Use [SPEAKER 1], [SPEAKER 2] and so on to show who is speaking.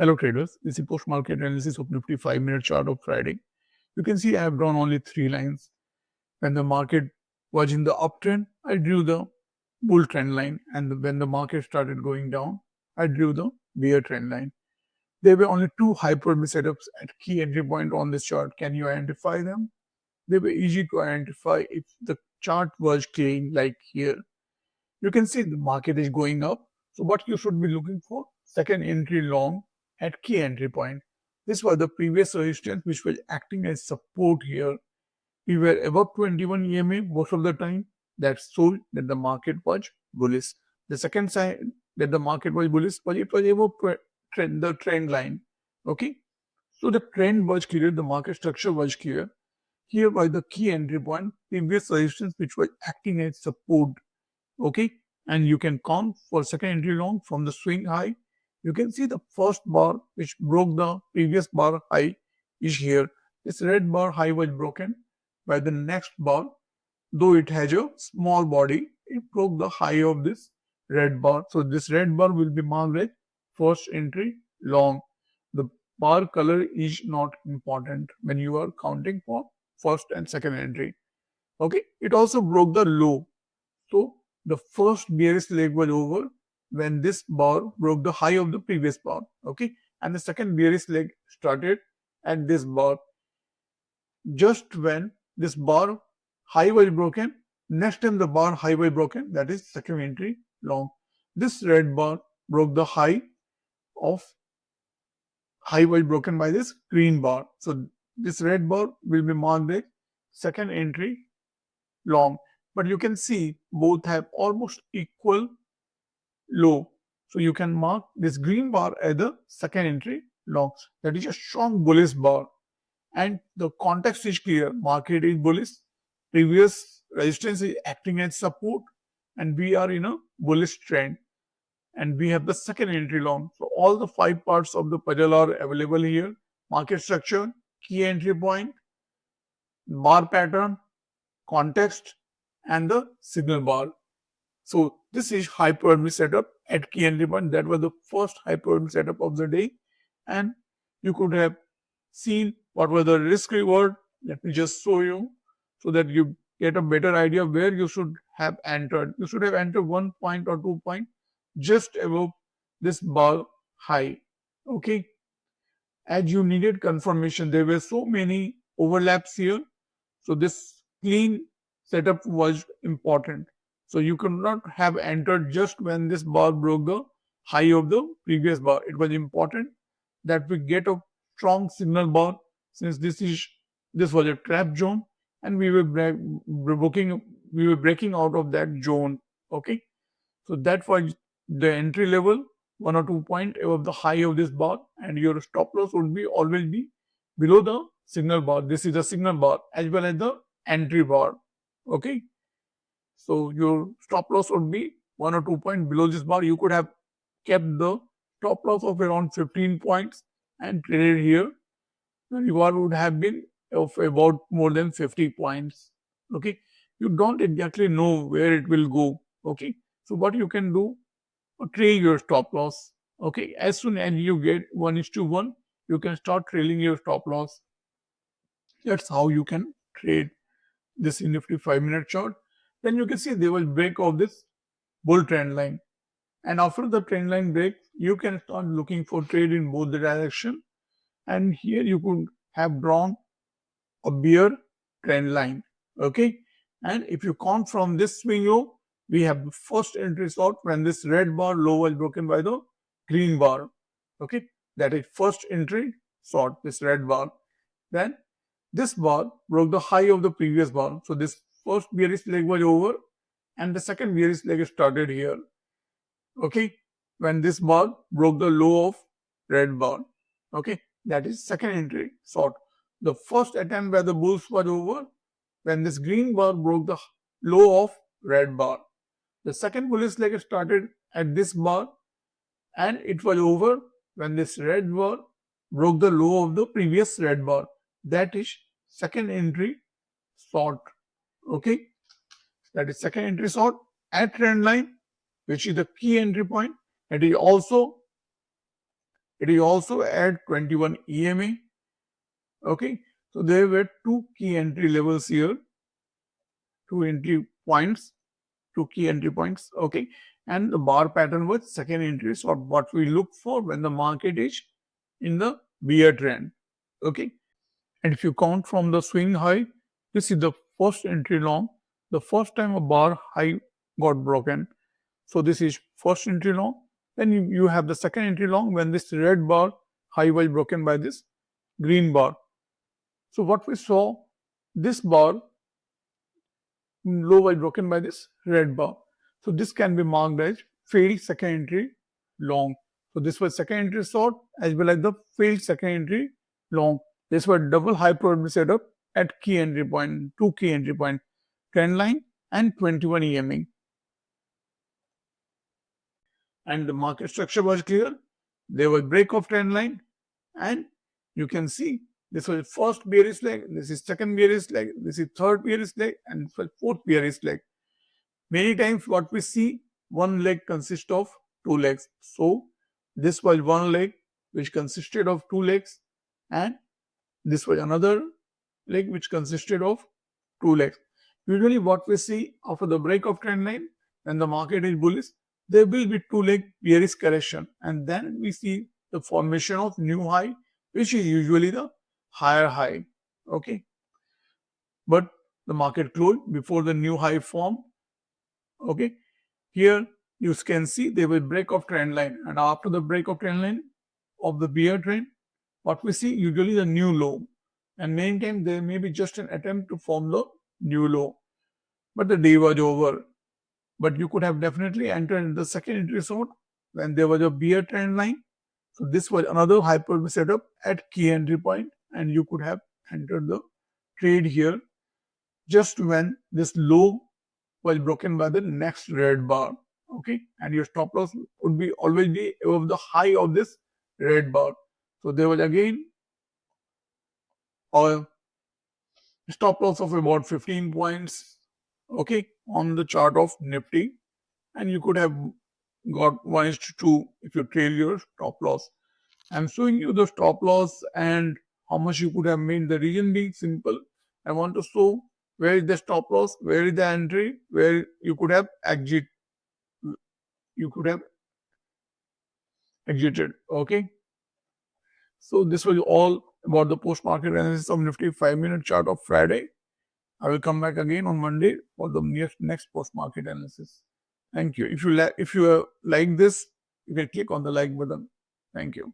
[SPEAKER 1] Hello traders, this is post-market analysis of Nifty 5-minute chart of Friday. You can see I have drawn only 3 lines. When the market was in the uptrend, I drew the bull trend line, and when the market started going down, I drew the bear trend line. There were only 2 hyperbolic setups at key entry point on this chart. Can you identify them? They were easy to identify if the chart was clean like here. You can see the market is going up. So what you should be looking for? Second entry long at key entry point. This was the previous resistance which was acting as support here. We were above 21 EMA most of the time. That showed that the market was bullish. The second sign that the market was bullish was it was above the trend line. Okay. So the trend was clear, the market structure was clear. Here was the key entry point, previous resistance which was acting as support. Okay, and you can count for second entry long from the swing high. You can see the first bar which broke the previous bar high is here. This red bar high was broken by the next bar, though it has a small body. It broke the high of this red bar. So this red bar will be marked as first entry long. The bar color is not important when you are counting for first and second entry. Okay, it also broke the low. So the first bearish leg was over when this bar broke the high of the previous bar. Okay, and the second bearish leg started at this bar. Just when this bar high was broken, next time the bar high was broken, that is second entry long. This red bar broke the high of high was broken by this green bar. So this red bar will be marked as second entry long. But you can see both have almost equal low. So you can mark this green bar as the second entry long. That is a strong bullish bar. And the context is clear. Market is bullish. Previous resistance is acting as support. And we are in a bullish trend. And we have the second entry long. So all the 5 parts of the puzzle are available here. Market structure, key entry point, bar pattern, context, and the signal bar. So this is hyperbolic setup at key entry point. That was the first hyperbolic setup of the day, and you could have seen what was the risk reward. Let me just show you so that you get a better idea where you should have entered. You should have entered 1 point or 2 point just above this bar high. Okay, as you needed confirmation, there were so many overlaps here. So this clean setup was important. So you could not have entered just when this bar broke the high of the previous bar. It was important that we get a strong signal bar, since this was a trap zone and we were breaking out of that zone. Okay, so that was the entry level, 1 or 2 point above the high of this bar, and your stop loss would be always be below the signal bar. This is the signal bar as well as the entry bar. Okay, so your stop loss would be 1 or 2 point below this bar. You could have kept the stop loss of around 15 points and traded here. The reward would have been of about more than 50 points. Okay, you don't exactly know where it will go. Okay, so what you can do, trail your stop loss. Okay, as soon as you get 1:1, you can start trailing your stop loss. That's how you can trade this in Nifty 5-minute chart. Then you can see there was break of this bull trend line, and after the trend line break, you can start looking for trade in both the direction. And here you could have drawn a bear trend line. Okay, and if you count from this swing low, we have the first entry short when this red bar low was broken by the green bar. Okay, that is first entry short, this red bar. Then this bar broke the high of the previous bar. So this first bearish leg was over and the second bearish leg started here. Okay, when this bar broke the low of red bar. Okay, that is second entry short. The first attempt by the bulls was over when this green bar broke the low of red bar. The second bullish leg started at this bar and it was over when this red bar broke the low of the previous red bar. That is second entry short. Okay, that is second entry short at trend line, which is the key entry point. It is also It is also at 21 EMA. Okay, so there were two key entry levels here, two entry points, two key entry points. Okay, and the bar pattern was second entry, so what we look for when the market is in the bear trend. Okay, and if you count from the swing high, this is the first entry long, the first time a bar high got broken. So this is first entry long. Then you have the second entry long when this red bar high was broken by this green bar. So what we saw, this bar low was broken by this red bar. So this can be marked as failed second entry long. So this was second entry short as well as the failed second entry long. This was double high probability setup at key entry point, two key entry point, trend line and 21 EMA. And the market structure was clear. There was break of trend line, and you can see this was first bearish leg, this is second bearish leg, this is third bearish leg, and fourth bearish leg. Many times what we see, one leg consists of two legs. So this was one leg which consisted of two legs, and this was another leg which consisted of two legs. Usually what we see after the break of trend line, when the market is bullish, there will be two leg bearish correction, and then we see the formation of new high, which is usually the higher high. Okay, but the market closed before the new high form. Okay, here you can see there will break of trend line, and after the break of trend line of the bear trend, what we see usually the new low, and many times there may be just an attempt to form the new low, but the day was over. But you could have definitely entered in the second entry zone when there was a bear trend line. So this was another hyper setup at key entry point, and you could have entered the trade here just when this low was broken by the next red bar. Okay, and your stop loss would be always be above the high of this red bar. So there was again a stop loss of about 15 points. Okay, on the chart of Nifty, and you could have got 1:2 if you trail your stop loss. I'm showing you the stop loss and how much you could have made. The reason being simple. I want to show where is the stop loss, where is the entry, where you could have exit. You could have exited. Okay. So this was all about the post-market analysis of Nifty 5-minute chart of Friday. I will come back again on Monday for the next post-market analysis. Thank you. If you like this, you can click on the like button. Thank you.